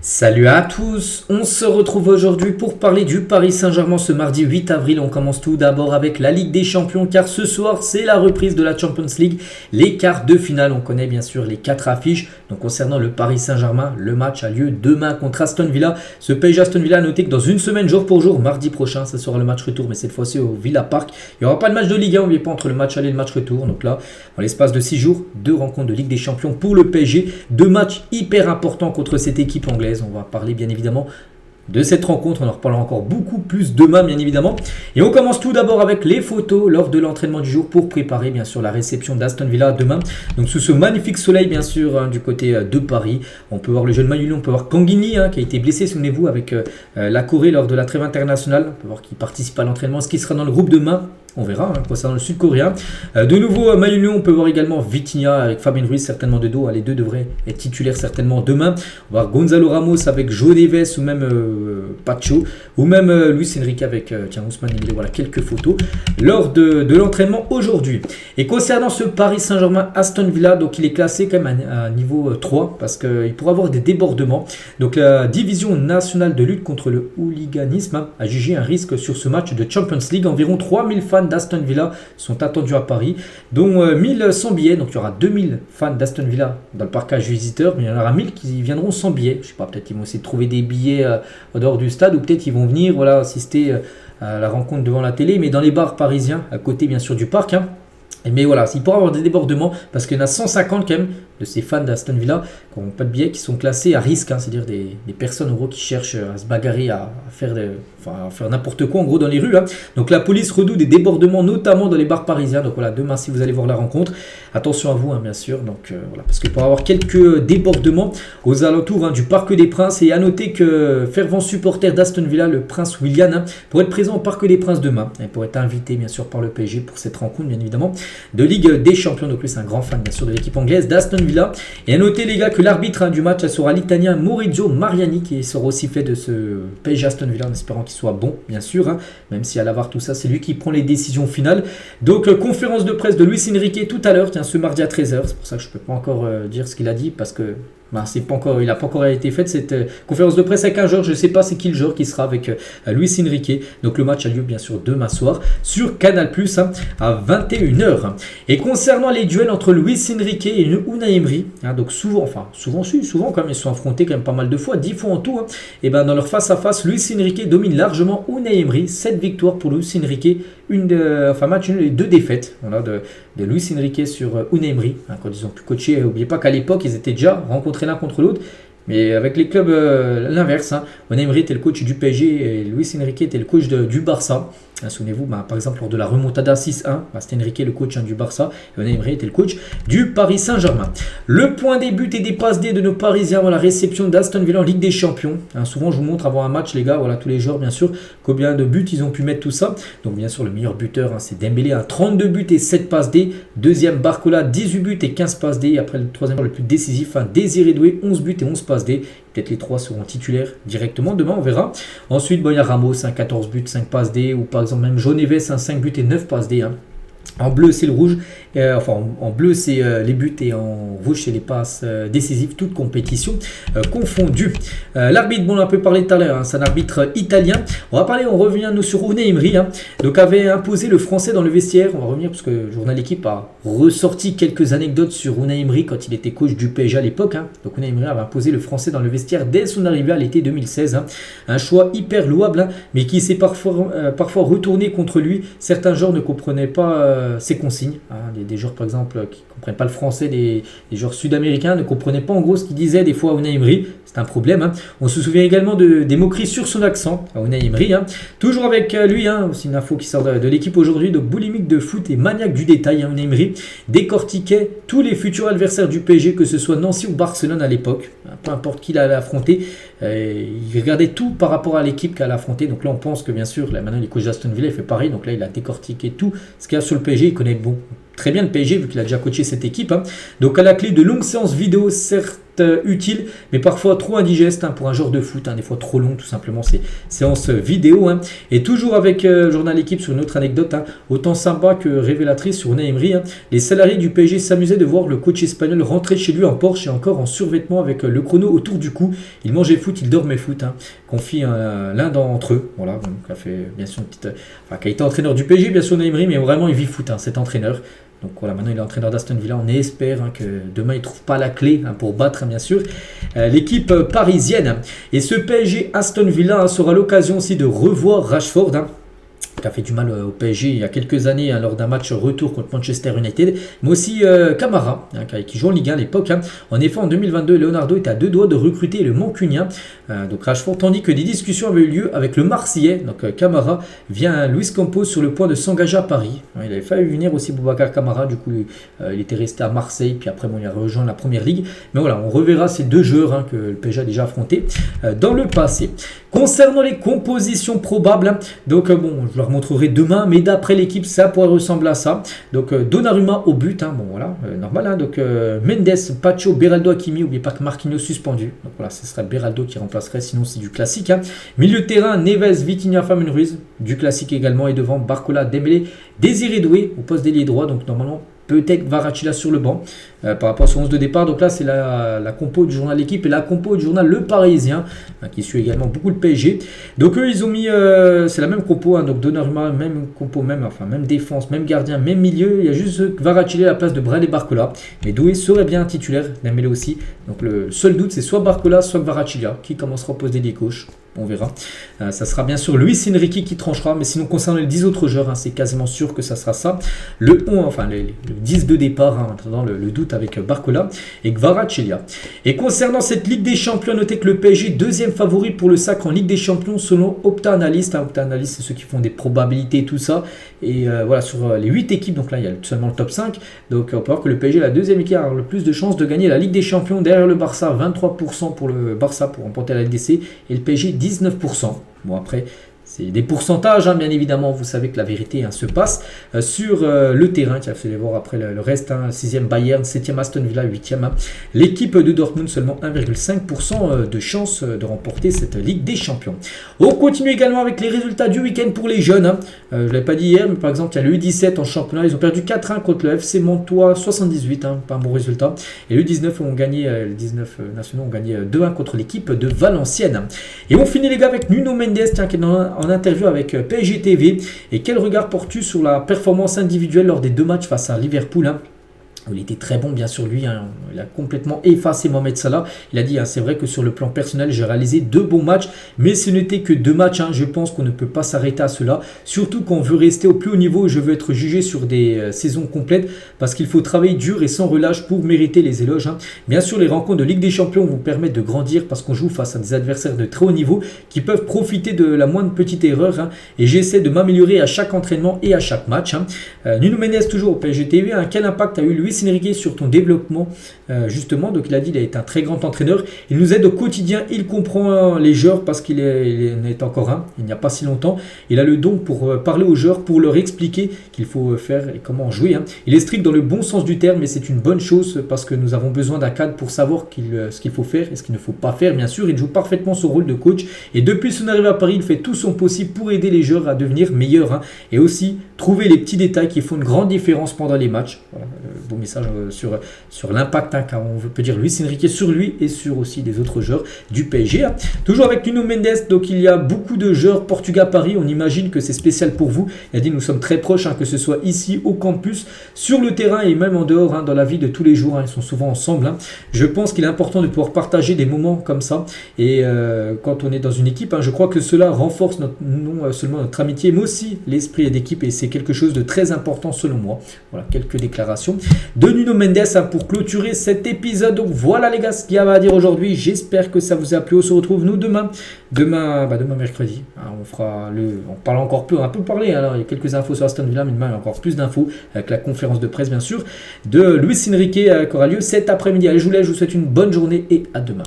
Salut à tous, on se retrouve aujourd'hui pour parler du Paris Saint-Germain ce mardi 8 avril. On commence tout d'abord avec la Ligue des Champions car ce soir c'est la reprise de la Champions League. Les quarts de finale, on connaît bien sûr les 4 affiches. Donc concernant le Paris Saint-Germain, le match a lieu demain contre Aston Villa. Ce PSG Aston Villa a noté que dans une semaine jour pour jour, mardi prochain, ce sera le match retour mais cette fois-ci au Villa Park. Il n'y aura pas de match de Ligue 1, n'oubliez pas entre le match aller et le match retour. Donc là, en l'espace de 6 jours, 2 rencontres de Ligue des Champions pour le PSG. 2 matchs hyper importants contre cette équipe anglaise. On va parler bien évidemment de cette rencontre, on en reparlera encore beaucoup plus demain bien évidemment. Et on commence tout d'abord avec les photos lors de l'entraînement du jour pour préparer bien sûr la réception d'Aston Villa demain. Donc sous ce magnifique soleil bien sûr du côté de Paris, on peut voir le jeune Manuel, on peut voir Kangini qui a été blessé souvenez-vous avec la Corée lors de la trêve internationale. On peut voir qu'il participe à l'entraînement, ce qui sera dans le groupe demain. On verra concernant le sud-coréen. De nouveau, Manuel, on peut voir également Vitinha avec Fabien Ruiz certainement de dos. Les deux devraient être titulaires certainement demain. On va voir Gonzalo Ramos avec João Neves ou même Pacho ou même Luis Enrique avec Ousmane Dembélé. Voilà quelques photos lors de l'entraînement aujourd'hui. Et concernant ce Paris Saint-Germain Aston Villa, donc il est classé quand même à niveau 3 parce qu'il pourrait avoir des débordements. Donc la division nationale de lutte contre le hooliganisme a jugé un risque sur ce match de Champions League. Environ 3000 fans d'Aston Villa sont attendus à Paris, dont 1100 billets. Donc il y aura 2000 fans d'Aston Villa dans le parcage visiteur, mais il y en aura 1000 qui viendront sans billets. Je sais pas, peut-être ils vont essayer de trouver des billets au dehors du stade, ou peut-être ils vont venir assister à la rencontre devant la télé, mais dans les bars parisiens, à côté bien sûr du parc. Mais voilà, il pourra y avoir des débordements parce qu'il y en a 150 quand même de ces fans d'Aston Villa qui n'ont pas de billets, qui sont classés à risque, c'est-à-dire des personnes en gros qui cherchent à se bagarrer, à faire n'importe quoi en gros dans les rues. Donc la police redoute des débordements notamment dans les bars parisiens. Donc voilà, demain si vous allez voir la rencontre, attention à vous bien sûr. Donc voilà, parce qu'il pourra y avoir quelques débordements aux alentours du Parc des Princes. Et à noter que fervent supporter d'Aston Villa, le prince William, pour être présent au Parc des Princes demain et pour être invité bien sûr par le PSG pour cette rencontre bien évidemment de Ligue des Champions. Donc lui c'est un grand fan bien sûr de l'équipe anglaise d'Aston Villa. Et à noter les gars que l'arbitre du match sera l'Italien Maurizio Mariani qui sera aussi fait de ce PSG Aston Villa en espérant qu'il soit bon bien sûr, même si à l'avoir tout ça c'est lui qui prend les décisions finales. Donc conférence de presse de Luis Enrique tout à l'heure, ce mardi à 13h. C'est pour ça que je ne peux pas encore dire ce qu'il a dit parce que il n'a pas encore été fait cette conférence de presse avec un joueur. Je ne sais pas c'est qui le joueur qui sera avec Luis Enrique. Donc le match a lieu bien sûr demain soir sur Canal+ à 21h. Et concernant les duels entre Luis Enrique et Unai Emery, donc souvent quand même ils se sont affrontés quand même pas mal de fois, 10 fois en tout. Et dans leur face à face, Luis Enrique domine largement Unai Emery. 7 victoires pour Luis Enrique, match nul et 2 défaites de Luis Enrique sur Unai Emery quand ils ont pu coacher. N'oubliez pas qu'à l'époque ils étaient déjà rencontrés l'un contre l'autre, mais avec les clubs l'inverse. Unai Emery était le coach du PSG et Luis Enrique était le coach du Barça. Souvenez-vous, par exemple, lors de la remontada 6-1, c'était Enrique le coach du Barça et Unai Emery était le coach du Paris Saint-Germain. Le point des buts et des passes D de nos Parisiens la réception d'Aston Villa en Ligue des Champions. Souvent, je vous montre avant un match, les gars, tous les joueurs, bien sûr, combien de buts ils ont pu mettre tout ça. Donc, bien sûr, le meilleur buteur, c'est Dembélé, 32 buts et 7 passes D. Deuxième, Barcola, 18 buts et 15 passes D. Après, le troisième, le plus décisif, Désiré Doué, 11 buts et 11 passes D. Peut-être les 3 seront titulaires directement demain, on verra. Ensuite, il y a Ramos, 14 buts, 5 passes D. Ou par exemple, même João Neves, 5 buts et 9 passes D. En bleu, c'est le rouge. En bleu, c'est les buts et en rouge, c'est les passes décisives, toutes compétitions confondues. L'arbitre, on a un peu parlé tout à l'heure, c'est un arbitre italien. On revient nous sur Unai Emery. Donc, avait imposé le français dans le vestiaire. On va revenir parce que le journal L'équipe a ressorti quelques anecdotes sur Unai Emery quand il était coach du PSG à l'époque. Donc, Unai Emery avait imposé le français dans le vestiaire dès son arrivée à l'été 2016. Un choix hyper louable, mais qui s'est parfois retourné contre lui. Certains joueurs ne comprenaient pas ses consignes. Des joueurs par exemple qui ne comprennent pas le français, des joueurs sud-américains ne comprenaient pas en gros ce qu'il disait des fois à Unai Emery. C'est un problème. On se souvient également des moqueries sur son accent à Unai Emery. Toujours avec lui, aussi une info qui sort de l'équipe aujourd'hui, de boulimique de foot et maniaque du détail. Unai Emery décortiquait tous les futurs adversaires du PSG, que ce soit Nancy ou Barcelone à l'époque. Peu importe qui l'allait affronter. Il regardait tout par rapport à l'équipe qu'elle allait affronter. Donc là on pense que bien sûr, maintenant les coachs d'Aston Villa il fait pareil. Donc là il a décortiqué tout ce qu'il y a sur le PSG. Il connaît très bien le PSG vu qu'il a déjà coaché cette équipe. Donc à la clé de longues séances vidéo, utile, mais parfois trop indigeste pour un joueur de foot, des fois trop long tout simplement ces séances vidéo. Et toujours avec le journal Équipe sur une autre anecdote, autant sympa que révélatrice sur Unai Emery, les salariés du PSG s'amusaient de voir le coach espagnol rentrer chez lui en Porsche et encore en survêtement avec le chrono autour du cou. Il mangeait foot, il dormait foot, confie l'un d'entre eux, voilà, donc, qui a fait bien sûr qui a été entraîneur du PSG, bien sûr Unai Emery, mais vraiment il vit foot, cet entraîneur. Donc voilà, maintenant il est entraîneur d'Aston Villa. On espère que demain il ne trouve pas la clé pour battre bien sûr l'équipe parisienne. Et ce PSG Aston Villa sera l'occasion aussi de revoir Rashford, qui a fait du mal au PSG il y a quelques années lors d'un match retour contre Manchester United, mais aussi Camara, qui joue en Ligue 1 à l'époque. En effet, en 2022, Leonardo était à deux doigts de recruter le Mancunien, donc Rashford, tandis que des discussions avaient eu lieu avec le Marseillais, donc Camara, via Luis Campos sur le point de s'engager à Paris. Il avait fallu venir aussi Boubacar Camara, du coup il était resté à Marseille, puis après il a rejoint la Première Ligue. Mais voilà, on reverra ces deux joueurs que le PSG a déjà affrontés dans le passé. Concernant les compositions probables, donc je leur montrerai demain, mais d'après l'équipe, ça pourrait ressembler à ça. Donc Donnarumma au but, normal. Donc Mendes, Pacho, Beraldo, Hakimi, n'oubliez pas que Marquinhos suspendu. Donc voilà, ce serait Beraldo qui remplacerait, sinon c'est du classique. Milieu de terrain, Neves, Vitinha, Fabien Ruiz, du classique également, et devant Barcola, Dembélé, Désiré Doué au poste d'ailier droit, donc normalement peut-être Kvaratskhelia sur le banc par rapport à son 11 de départ. Donc là, c'est la compo du journal L'équipe et la compo du journal Le Parisien, qui suit également beaucoup le PSG. Donc eux, ils ont mis, c'est la même compo, donc Donnarumma, même compo, même défense, même gardien, même milieu. Il y a juste Kvaratskhelia à la place de Bradley Barcola. Mais Doué serait bien un titulaire, Dembélé aussi. Donc le seul doute, c'est soit Barcola, soit Kvaratskhelia, qui commencera au poste d'ailier gauche. On verra. Ça sera bien sûr Luis Enrique qui tranchera, mais sinon concernant les 10 autres joueurs, c'est quasiment sûr que ça sera ça. Le 10 de départ, en attendant le doute avec Barcola et Kvaratskhelia. Et concernant cette Ligue des Champions, notez que le PSG deuxième favori pour le sacre en Ligue des Champions selon Opta Analyst. Opta Analyst, c'est ceux qui font des probabilités et tout ça. Et voilà, sur les 8 équipes, donc là il y a seulement le top 5. Donc on peut voir que le PSG est la deuxième équipe à avoir le plus de chances de gagner la Ligue des Champions derrière le Barça, 23% pour le Barça pour remporter la LDC et le PSG 19%. Bon après, c'est des pourcentages, bien évidemment, vous savez que la vérité se passe sur le terrain. Vous allez voir après le reste, 6e Bayern, 7e Aston Villa, 8e. L'équipe de Dortmund, seulement 1,5% de chance de remporter cette Ligue des Champions. On continue également avec les résultats du week-end pour les jeunes. Je ne l'avais pas dit hier, mais par exemple, il y a le U17 en championnat. Ils ont perdu 4-1 contre le FC Mantois, 78, pas un bon résultat. Et le U19 ont gagné, les 19 nationaux ont gagné 2-1 contre l'équipe de Valenciennes. Et on finit les gars avec Nuno Mendes, qui est en interview avec PSG TV. Et quel regard portes-tu sur la performance individuelle lors des 2 matchs face à Liverpool? Il était très bon, bien sûr, lui. Il a complètement effacé Mohamed Salah. Il a dit, c'est vrai que sur le plan personnel, j'ai réalisé 2 bons matchs. Mais ce n'était que 2 matchs. Je pense qu'on ne peut pas s'arrêter à cela. Surtout quand on veut rester au plus haut niveau. Je veux être jugé sur des saisons complètes. Parce qu'il faut travailler dur et sans relâche pour mériter les éloges. Bien sûr, les rencontres de Ligue des Champions vous permettent de grandir. Parce qu'on joue face à des adversaires de très haut niveau. Qui peuvent profiter de la moindre petite erreur. Et j'essaie de m'améliorer à chaque entraînement et à chaque match. Nuno Mendes, toujours au PSG TV. Quel impact a eu Luis Enrique sur ton développement justement? Donc il a dit qu'il est un très grand entraîneur, il nous aide au quotidien, il comprend les joueurs parce qu'il est encore il n'y a pas si longtemps, il a le don pour parler aux joueurs, pour leur expliquer qu'il faut faire et comment jouer. Il est strict dans le bon sens du terme, mais c'est une bonne chose parce que nous avons besoin d'un cadre pour savoir ce qu'il faut faire et ce qu'il ne faut pas faire. Bien sûr, il joue parfaitement son rôle de coach et depuis son arrivée à Paris, il fait tout son possible pour aider les joueurs à devenir meilleurs et aussi trouver les petits détails qui font une grande différence pendant les matchs. Voilà, beau message sur l'impact, car on peut dire Luis Enrique sur lui et sur aussi des autres joueurs du PSG. Toujours avec Nuno Mendes, donc il y a beaucoup de joueurs Portugal-Paris, on imagine que c'est spécial pour vous. Il a dit nous sommes très proches, que ce soit ici au campus, sur le terrain et même en dehors, dans la vie de tous les jours, ils sont souvent ensemble. Je pense qu'il est important de pouvoir partager des moments comme ça et quand on est dans une équipe, je crois que cela renforce non seulement notre amitié mais aussi l'esprit d'équipe et c'est quelque chose de très important selon moi. Voilà, quelques déclarations de Nuno Mendes pour clôturer cet épisode. Donc voilà les gars ce qu'il y avait à dire aujourd'hui. J'espère que ça vous a plu. On se retrouve nous demain mercredi. On parle encore peu, on a un peu parlé. Alors il y a quelques infos sur Aston Villa, mais demain il y a encore plus d'infos avec la conférence de presse bien sûr de Luis Enrique qui aura lieu cet après-midi. Allez, je vous souhaite une bonne journée et à demain.